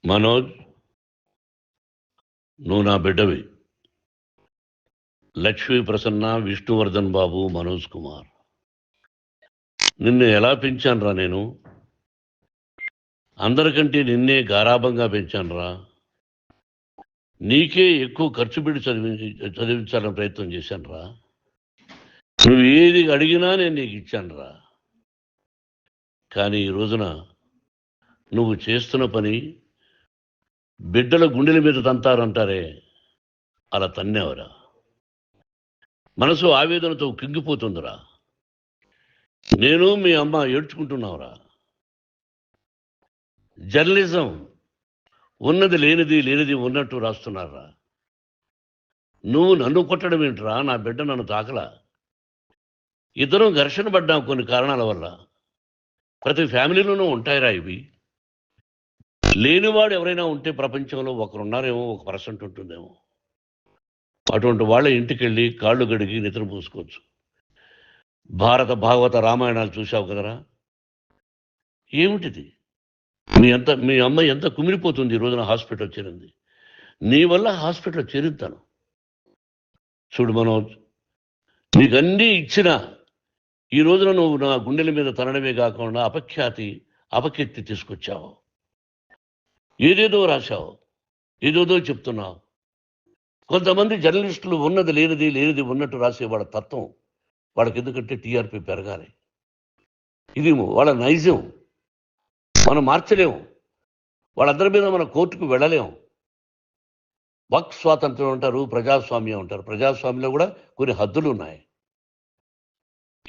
మనోజ్, నువ్వు నా బిడ్డవి. లక్ష్మీ ప్రసన్న, విష్ణువర్ధన్ బాబు, మనోజ్ కుమార్. నిన్ను ఎలా పెంచానురా నేను? అందరికంటే నిన్నే గారాభంగా పెంచానురా. నీకే ఎక్కువ ఖర్చు పెట్టి చదివించాలని ప్రయత్నం చేశానురా. నువ్వు ఏది అడిగినా నేను నీకు ఇచ్చానురా. కానీ ఈ రోజున నువ్వు చేస్తున్న పని బిడ్డల గుండెల మీద తంతారంటారే, అలా తన్నేవరా. మనసు ఆవేదనతో కింగిపోతుందిరా. నేను మీ అమ్మ ఏడ్చుకుంటున్నావురా. జర్నలిజం ఉన్నది లేనిది, లేనిది ఉన్నట్టు రాస్తున్నారా. నువ్వు నన్ను కొట్టడం ఏంట్రా? నా బిడ్డ నన్ను తాకలా. ఇద్దరం ఘర్షణ పడ్డాం కొన్ని కారణాల వల్ల. ప్రతి ఫ్యామిలీలోనూ ఉంటాయిరా ఇవి. లేనివాడు ఎవరైనా ఉంటే ప్రపంచంలో ఒకరున్నారేమో, 1% ఉంటుందేమో. అటువంటి వాళ్ళ ఇంటికి వెళ్ళి కాళ్ళు గడిగి నిద్ర పూసుకోవచ్చు. భారత భాగవత రామాయణాలు చూశావు కదరా. ఏమిటిది? మీ అమ్మ ఎంత కుమిలిపోతుంది ఈ రోజున హాస్పిటల్ చేరింది. నీ వల్ల హాస్పిటల్ చేరుతాను. చూడు మనోజ్, నీకు అన్నీ ఇచ్చిన ఈ రోజున నువ్వు నా గుండెల మీద తనడమే కాకుండా అపకీర్తి తీసుకొచ్చావు. ఏదేదో రాశావు, ఏదేదో చెప్తున్నావు. కొంతమంది జర్నలిస్టులు ఉన్నది లేనిది, లేనిది ఉన్నట్టు రాసేవాళ్ళ తత్వం వాళ్ళకి. ఎందుకంటే టీఆర్పీ పెరగాలి. ఇది వాళ్ళ నైజం. మనం మార్చలేము. వాళ్ళందరి మీద మన కోర్టుకు వెళ్ళలేము. వాక్ స్వాతంత్రం అంటారు, ప్రజాస్వామ్యం అంటారు. ప్రజాస్వామ్యంలో కూడా కొన్ని హద్దులు ఉన్నాయి.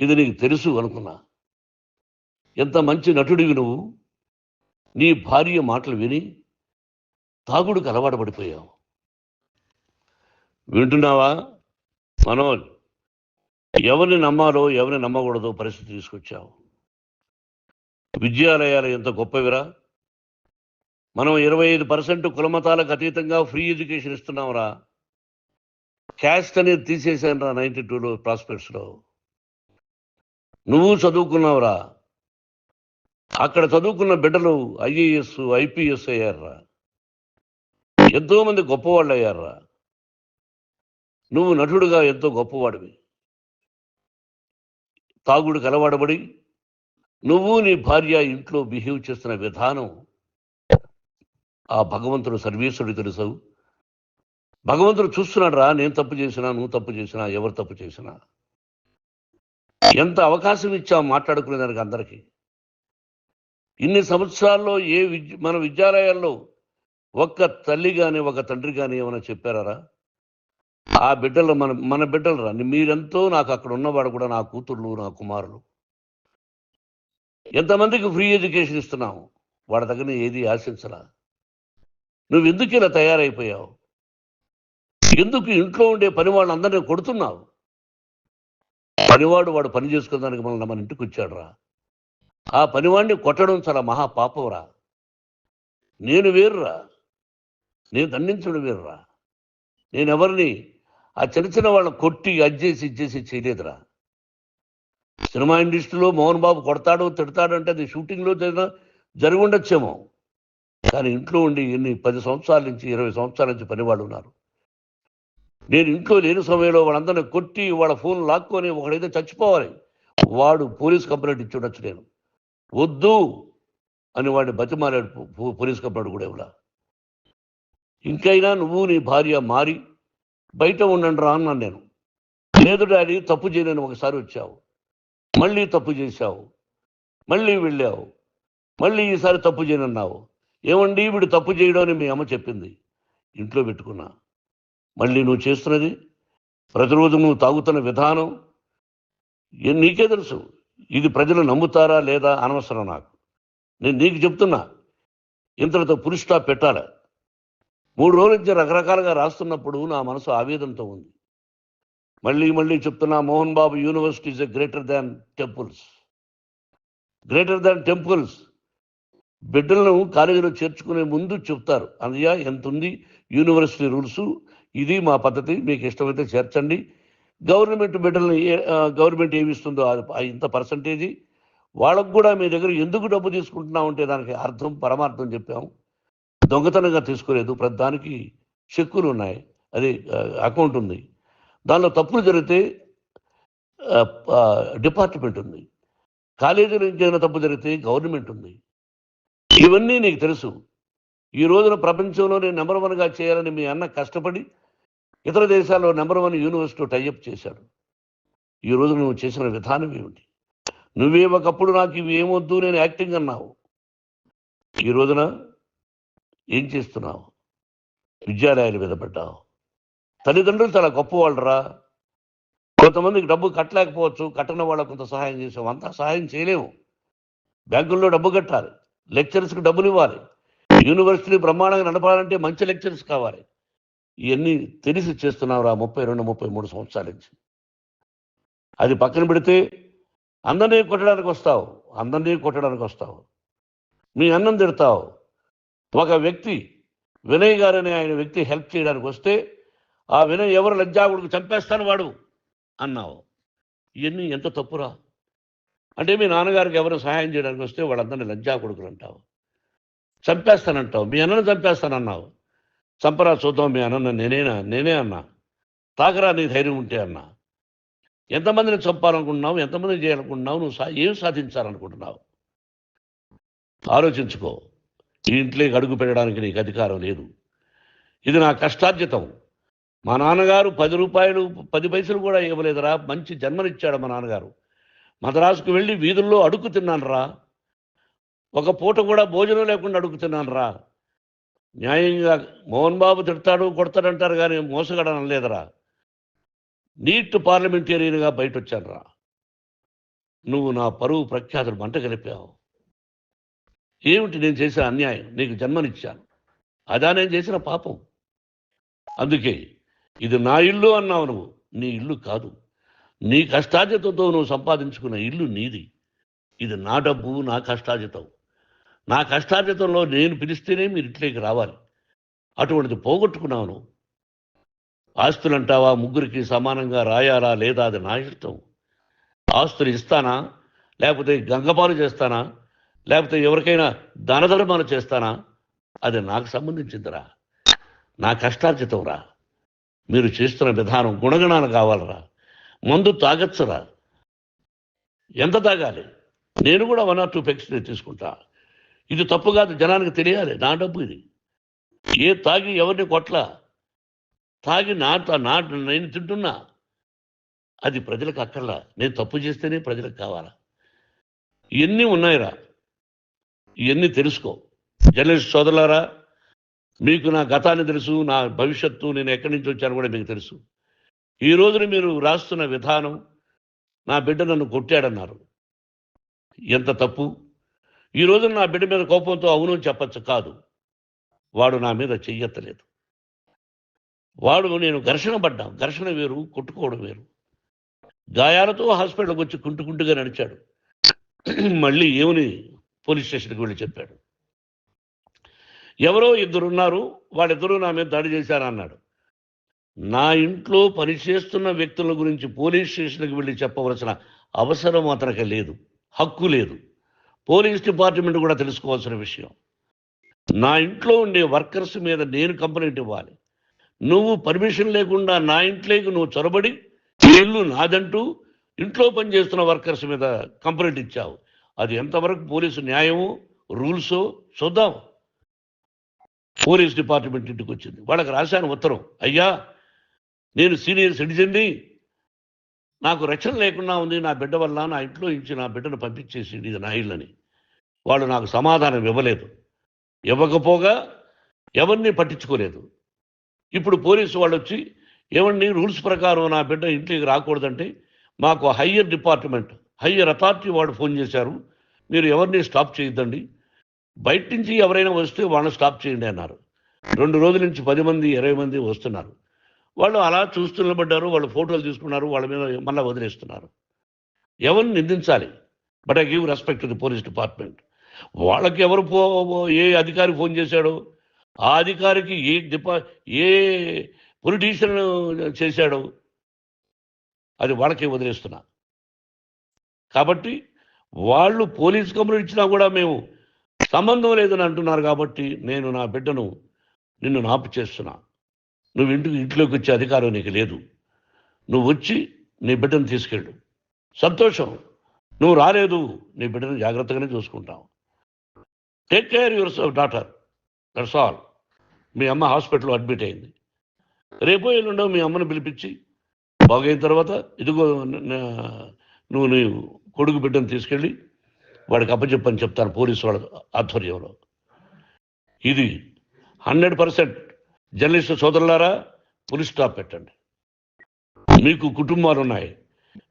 ఇది నీకు తెలుసు అనుకున్నా. ఎంత మంచి నటుడివి నువ్వు. నీ భార్య మాటలు విని తాగుడుకు అలవాటు పడిపోయావు. వింటున్నావా మనోజ్? ఎవరిని నమ్మాలో ఎవరిని నమ్మకూడదో పరిస్థితి తీసుకొచ్చావు. విద్యాలయాలు ఎంత గొప్పవిరా. మనం 25% కులమతాలకు అతీతంగా ఫ్రీ ఎడ్యుకేషన్ ఇస్తున్నాంరా. క్యాస్ట్ అనేది తీసేశాను రా 92లో ప్రాస్పెక్ట్స్లో. నువ్వు చదువుకున్నావురా. అక్కడ చదువుకున్న బిడ్డలు IAS, IPS అయ్యారా. ఎంతోమంది గొప్పవాళ్ళు అయ్యారా. నువ్వు నటుడుగా ఎంతో గొప్పవాడివి. తాగుడికి అలవాడబడి నువ్వు నీ భార్య ఇంట్లో బిహేవ్ చేస్తున్న విధానం ఆ భగవంతుడు సర్వేశ్వరుడు తెలుసు. భగవంతుడు చూస్తున్నాడు రా. నేను తప్పు చేసినా, నువ్వు తప్పు చేసినా, ఎవరు తప్పు చేసినా. ఎంత అవకాశం ఇచ్చావు మాట్లాడుకునేదానికి అందరికీ. ఇన్ని సంవత్సరాల్లో మన విద్యాలయాల్లో ఒక్క తల్లి కానీ ఒక తండ్రి కానీ ఏమైనా చెప్పారా? ఆ బిడ్డలు మన బిడ్డలు రా. మీరెంతో నాకు అక్కడ ఉన్నవాడు కూడా నా కూతుర్లు, నా కుమారులు. ఎంతమందికి ఫ్రీ ఎడ్యుకేషన్ ఇస్తున్నావు. వాడి దగ్గర ఏది ఆశించరా. నువ్వు ఎందుకు ఇలా తయారైపోయావు? ఎందుకు ఇంట్లో ఉండే పని వాళ్ళందరినీ కొడుతున్నావు? పనివాడు వాడు పని చేసుకున్నానికి మన ఇంటికి వచ్చాడు రా. ఆ పనివాడిని కొట్టడం చాలా మహాపాపంరా. నేను వేరురా. నేను దండించడం వేరురా. నేను ఎవరిని ఆ చిన్న వాళ్ళని కొట్టి ఇచ్చేసి చేయలేదురా. సినిమా ఇండస్ట్రీలో మోహన్ బాబు కొడతాడు, తిడతాడు అంటే అది షూటింగ్లో జరిగి ఉండొచ్చేమో. కానీ ఇంట్లో ఉండి 10 సంవత్సరాల నుంచి 20 సంవత్సరాల నుంచి పనివాళ్ళు ఉన్నారు. నేను ఇంట్లో లేని సమయంలో వాళ్ళందరినీ కొట్టి వాళ్ళ ఫోన్ లాక్కొని ఒకడైతే చచ్చిపోవాలి. వాడు పోలీస్ కంప్లైంట్ ఇచ్చి ఉండొచ్చు. నేను వద్దు అని వాడిని బతిమాలాడు పోలీస్ కంప్లైంట్ కూడా ఇవ్వలా. ఇంకైనా నువ్వు నీ భార్య మారి బయట ఉండండి రా అన్నాను నేను. లేదు డాడీ, తప్పు చేయలేని ఒకసారి వచ్చావు, మళ్ళీ తప్పు చేశావు, మళ్ళీ వెళ్ళావు, మళ్ళీ ఈసారి తప్పు చేయనన్నావు. ఏమండి వీడు తప్పు చేయడం అని మీ అమ్మ చెప్పింది. ఇంట్లో పెట్టుకున్నా. మళ్ళీ నువ్వు చేస్తున్నది, ప్రతిరోజు నువ్వు తాగుతున్న విధానం నీకే తెలుసు. ఇది ప్రజలు నమ్ముతారా లేదా అనవసరం నాకు. నేను నీకు చెప్తున్నా, ఇంతటితో పులి స్టాప్ పెట్టాలి. 3 రోజుల నుంచి రకరకాలుగా రాస్తున్నప్పుడు నా మనసు ఆవేదనతో ఉంది. మళ్ళీ చెప్తున్నా, Mohan Babu university is greater than temples. Greater than temples. బిడ్డలను కాలేజీలో చేర్చుకునే ముందు చెప్తారు, అన్నయ్య ఎంత ఉంది యూనివర్సిటీ రూల్స్, ఇది మా పద్ధతి, మీకు ఇష్టమైతే చేర్చండి. గవర్నమెంట్ బిడ్డలను గవర్నమెంట్ ఏమిస్తుందో ఇంత పర్సంటేజీ వాళ్ళకు కూడా మీ దగ్గర ఎందుకు డబ్బు తీసుకుంటున్నామంటే దానికి అర్థం పరమార్థం చెప్పాము. దొంగతనంగా తీసుకోలేదు, ప్రతి దానికి చెక్కులు ఉన్నాయి, అది అకౌంట్ ఉంది. దానిలో తప్పులు జరిగితే డిపార్ట్మెంట్ ఉంది. కాలేజీలో ఇంకేమైనా తప్పు జరిగితే గవర్నమెంట్ ఉంది. ఇవన్నీ నీకు తెలుసు. ఈ రోజున ప్రపంచంలోనే నెంబర్ 1గా చేయాలని మీ అన్న కష్టపడి ఇతర దేశాల్లో నెంబర్ 1 యూనివర్సిటీ టైఅప్ చేశాడు. ఈ రోజు నువ్వు చేసిన విధానం ఏమిటి? నువ్వే ఒకప్పుడు నాకు ఇవి ఏమొద్దు, నేను యాక్టింగ్ అన్నావు. ఈ రోజున ఏం చేస్తున్నావు? విద్యాలయాల మీద పడ్డావు. తల్లిదండ్రులు చాలా గొప్పవాళ్ళరా. కొంతమందికి డబ్బు కట్టలేకపోవచ్చు, కట్టని వాళ్ళకు కొంత సహాయం చేసాం. అంతా సహాయం చేయలేము. బ్యాంకుల్లో డబ్బు కట్టాలి, లెక్చరర్స్కి డబ్బులు ఇవ్వాలి, యూనివర్సిటీ బ్రహ్మాండంగా నడపాలంటే మంచి లెక్చరర్స్ కావాలి. ఇవన్నీ తెలిసి చేస్తున్నావురా 32, 33 సంవత్సరాల నుంచి. అది పక్కన పెడితే అందరినీ కొట్టడానికి వస్తావు. మీ అన్నం తిడతావు. ఒక వ్యక్తి వినయ్ గారనే ఆయన వ్యక్తి హెల్ప్ చేయడానికి వస్తే ఆ వినయ్ ఎవరు లజ్జాగుడికి చంపేస్తాను వాడు అన్నావు. ఇవన్నీ ఎంత తప్పురా? అంటే మీ నాన్నగారికి ఎవరు సహాయం చేయడానికి వస్తే వాళ్ళందరినీ లజ్జాగుడుకులు అంటావు, చంపేస్తానంటావు. మీ అన్నను చంపేస్తానన్నావు. చంపరా చూద్దాం మీ అన్న. నేనే అన్నా. తాకరా నీ ధైర్యం ఉంటే అన్నా. ఎంతమందిని చంపాలనుకుంటున్నావు? ఎంతమందిని చేయాలనుకుంటున్నావు? నువ్వు ఏం సాధించాలనుకుంటున్నావు? ఆలోచించుకో. ఈ ఇంట్లోకి అడుగు పెట్టడానికి నీకు అధికారం లేదు. ఇది నా కష్టార్జితం. మా నాన్నగారు 10 రూపాయలు 10 పైసలు కూడా ఇవ్వలేదురా. మంచి జన్మనిచ్చాడు మా నాన్నగారు. మద్రాసుకు వెళ్ళి వీధుల్లో అడుగు తిన్నాను రా. ఒక పూట కూడా భోజనం లేకుండా అడుగు తిన్నాను రా. న్యాయంగా మోహన్ బాబు తిడతాడు, కొడతాడంటారు కానీ మోసగడనం లేదురా. నీట్ పార్లమెంటేరియన్గా బయట వచ్చాను రా. నువ్వు నా పరువు ప్రఖ్యాతులు మంట కలిపావు. ఏమిటి నేను చేసిన అన్యాయం? నీకు జన్మనిచ్చాను, అదా నేను చేసిన పాపం. అందుకే ఇది నా ఇల్లు అన్నావు. నువ్వు నీ ఇల్లు కాదు. నీ కష్టార్జితంతో నువ్వు సంపాదించుకున్న ఇల్లు నీది. ఇది నా డబ్బు, నా కష్టార్జితం. నా కష్టార్జితంలో నేను పిలిస్తేనే మీరు ఇంట్లోకి రావాలి. అటువంటిది పోగొట్టుకున్నాను. ఆస్తులు అంటావా? ముగ్గురికి సమానంగా రాయాలా లేదా అది నా ఇష్టం. ఆస్తులు ఇస్తానా, లేకపోతే గంగపాలు చేస్తానా, లేకపోతే ఎవరికైనా దానధర్మాలు చేస్తానా, అది నాకు సంబంధించిందిరా. నా కష్టార్జితం రా. మీరు చేస్తున్న విధానం గుణగణాలు కావాలరా. మందు తాగచ్చురా. ఎంత తాగాలి? నేను కూడా 1 or 2 పెగ్స్ తీసుకుంటా. ఇది తప్పు కాదు, జనానికి తెలియాలి. నా డబ్బు ఇది. ఏ తాగి ఎవరిని కొట్లా, తాగి నేను తింటున్నా. అది ప్రజలకు అక్కర్లా. నేను తప్పు చేస్తేనే ప్రజలకు కావాలా. ఇవన్నీ ఉన్నాయిరా. ఇవన్నీ తెలుసుకో. జర్నలిస్ట్ సోదరులారా, మీకు నా గతాన్ని తెలుసు, నా భవిష్యత్తు, నేను ఎక్కడి నుంచి వచ్చాను కూడా మీకు తెలుసు. ఈ రోజున మీరు రాస్తున్న విధానం, నా బిడ్డ నన్ను కొట్టాడన్నారు. ఎంత తప్పు! ఈ రోజున నా బిడ్డ మీద కోపంతో అవును చెప్పచ్చు. కాదు, వాడు నా మీద చెయ్యెత్తలేదు. నేను ఘర్షణ పడ్డాం. ఘర్షణ వేరు, కొట్టుకోవడం వేరు. గాయాలతో హాస్పిటల్కి వచ్చి కుంటుకుంటుగా నడిచాడు. మళ్ళీ ఏమని పోలీస్ స్టేషన్కి వెళ్ళి చెప్పాడు. ఎవరో 2 ఉన్నారు, వాళ్ళిద్దరూ నా మీద దాడి చేశారన్నాడు. నా ఇంట్లో పనిచేస్తున్న వ్యక్తుల గురించి పోలీస్ స్టేషన్కి వెళ్ళి చెప్పవలసిన అవసరం అతనికి లేదు, హక్కు లేదు. పోలీస్ డిపార్ట్మెంట్ కూడా తెలుసుకోవాల్సిన విషయం. నా ఇంట్లో ఉండే వర్కర్స్ మీద నేను కంప్లైంట్ ఇవ్వాలి. నువ్వు పర్మిషన్ లేకుండా నా ఇంట్లోకి నువ్వు చొరబడి ఇల్లు నాదంటూ ఇంట్లో పనిచేస్తున్న వర్కర్స్ మీద కంప్లైంట్ ఇచ్చావు. అది ఎంతవరకు పోలీసు న్యాయమో రూల్సో చూద్దాం. పోలీస్ డిపార్ట్మెంట్ ఇంటికి వచ్చింది. వాళ్ళకి రాశాను ఉత్తరం, అయ్యా నేను సీనియర్ సిటిజన్ని, నాకు రక్షణ లేకుండా ఉంది, నా బిడ్డ వల్ల నా ఇంట్లో నుంచి నా బిడ్డను పంపించేసి ఇది నా ఇల్లని. వాళ్ళు నాకు సమాధానం ఇవ్వలేదు. ఇవ్వకపోగా ఎవరిని పట్టించుకోలేదు. ఇప్పుడు పోలీసు వాళ్ళు వచ్చి ఏమండి రూల్స్ ప్రకారం నా బిడ్డ ఇంటికి రాకూడదంటే మాకు హయ్యర్ అథారిటీ వాళ్ళు ఫోన్ చేశారు, మీరు ఎవరిని స్టాప్ చేయొద్దండి, బయట నుంచి ఎవరైనా వస్తే వాళ్ళని స్టాప్ చేయండి అన్నారు. 2 రోజుల నుంచి 10 మంది 20 మంది వస్తున్నారు. వాళ్ళు అలా చూస్తూ నిలబడ్డారు. వాళ్ళు ఫోటోలు తీసుకున్నారు, వాళ్ళ మీద మళ్ళీ వదిలేస్తున్నారు. ఎవరిని నిందించాలి? But I give respect to the police department. వాళ్ళకి ఏ అధికారి ఫోన్ చేశాడో, ఆ అధికారికి ఏ పొలిటీషియన్ చేశాడో అది వాళ్ళకే వదిలేస్తున్నా. కాబట్టి వాళ్ళు పోలీస్ కంప్లైంట్ ఇచ్చినా కూడా మేము సంబంధం లేదని అంటున్నారు కాబట్టి నేను నా బిడ్డను నిన్ను నాపు చేస్తున్నా. నువ్వు ఇంట్లోకి వచ్చే అధికారం నీకు లేదు. నువ్వు వచ్చి నీ బిడ్డను తీసుకెళ్ళు. సంతోషం. నువ్వు రాలేదు, నీ బిడ్డను జాగ్రత్తగానే చూసుకుంటావు. Take care your daughter, that's all. మీ అమ్మ హాస్పిటల్లో అడ్మిట్ అయింది. రేపో ఎల్లుండో మీ అమ్మను పిలిపించి బాగైన తర్వాత ఇదిగో నువ్వు నీ కొడుకు బిడ్డను తీసుకెళ్ళి వాడికి అప్పచెప్పని చెప్తాను పోలీసు వాళ్ళ ఆధ్వర్యంలో. ఇది 100% జర్నలిస్టు సోదరులారా పులి స్టాప్ పెట్టండి. మీకు కుటుంబాలు ఉన్నాయి,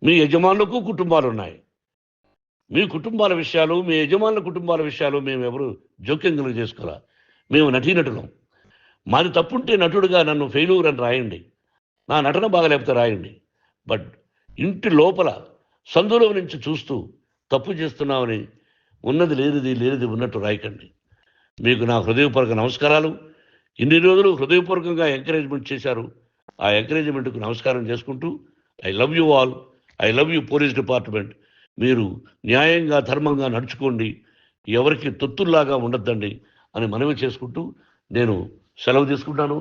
మీ యజమానులకు కుటుంబాలు ఉన్నాయి. మీ కుటుంబాల విషయాలు, మీ యజమానుల కుటుంబాల విషయాలు మేము ఎవరు జోక్యం కలుగు చేసుకోవాలా. మేము నటీనటులం. మాది తప్పుంటే నటుడుగా నన్ను ఫెయిల్యూర్ అని రాయండి, నా నటన బాగలేకపోతే రాయండి. బట్ ఇంటి లోపల సందులో నుంచి చూస్తూ తప్పు చేస్తున్నామని ఉన్నది లేనిది ఉన్నట్టు రాయకండి. మీకు నా హృదయపూర్వక నమస్కారాలు. ఇన్ని రోజులు హృదయపూర్వకంగా ఎంకరేజ్మెంట్ చేశారు. ఆ ఎంకరేజ్మెంట్కు నమస్కారం చేసుకుంటూ I love you all. I love you police department. మీరు న్యాయంగా ధర్మంగా నడుచుకోండి, ఎవరికి తొత్తుల్లాగా ఉండొద్దండి అని మనవి చేసుకుంటూ నేను సెలవు తీసుకుంటాను.